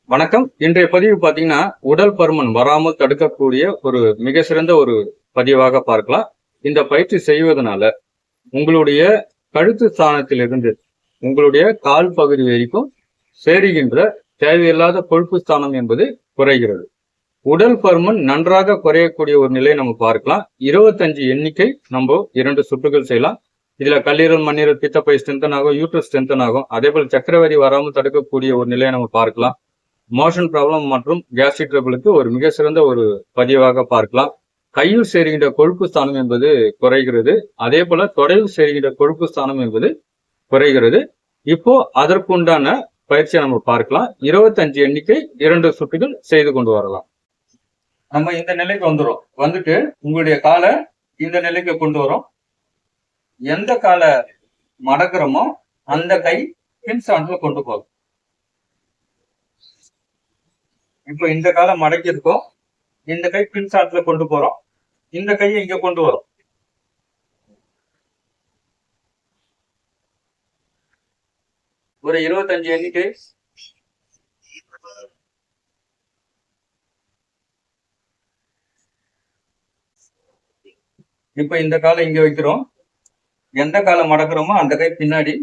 வணக்கம். இன்றைய பதிவு பாத்தீங்கன்னா உடல் பருமன் வராமல் தடுக்கக்கூடிய ஒரு மிக சிறந்த ஒரு பதிவாக பார்க்கலாம். இந்த பயிற்சி செய்வதனால உங்களுடைய கழுத்து ஸ்தானத்திலிருந்து உங்களுடைய கால் பகுதி வரைக்கும் சேருகின்ற தேவையில்லாத கொழுப்பு ஸ்தானம் என்பது குறைகிறது. உடல் பருமன் நன்றாக குறையக்கூடிய ஒரு நிலையை நம்ம பார்க்கலாம். 25 எண்ணிக்கை நம்ம 2 சுற்றுகள் செய்யலாம். இதுல கல்லீரல், மண்ணீரல், பித்தப்பை ஸ்ட்ரென்தன் ஆகும், யூட்ரஸ் ஸ்ட்ரென்தன் ஆகும். அதே போல சக்கரவரி வராமல் தடுக்கக்கூடிய ஒரு நிலையை நம்ம பார்க்கலாம். மோஷன் ப்ராப்ளம் மற்றும் கேஸ்ட்ரிக் ட்ரபிளுக்கு ஒரு மிக சிறந்த ஒரு பதிவாக பார்க்கலாம். கையில் சேருகின்ற கொழுப்பு ஸ்தானம் என்பது குறைகிறது. அதே போல தொடையில் சேருகின்ற கொழுப்பு ஸ்தானம் என்பது குறைகிறது. இப்போ அதற்குண்டான பயிற்சியை நம்ம பார்க்கலாம். 25 எண்ணிக்கை 2 சுற்றுகள் செய்து கொண்டு வரலாம். நம்ம இந்த நிலைக்கு வந்துடும். வந்துட்டு உங்களுடைய காலை இந்த நிலைக்கு கொண்டு வரோம். எந்த காலை மடக்கிறோமோ அந்த கை பின் ஸ்டாண்ட்ல கொண்டு போகும். இப்போ இந்த காலை மடக்கி இருக்கோம். இந்த கை பின் ஸ்டாண்ட்ல கொண்டு போறோம். இந்த கையை இங்க கொண்டு வரோம். ஒரு 25 எண்ணிக்கை. இப்ப இந்த காலை இங்க வைக்கிறோம். எந்த காலை மடக்கிறோமோ அந்த கை பின்னாடி.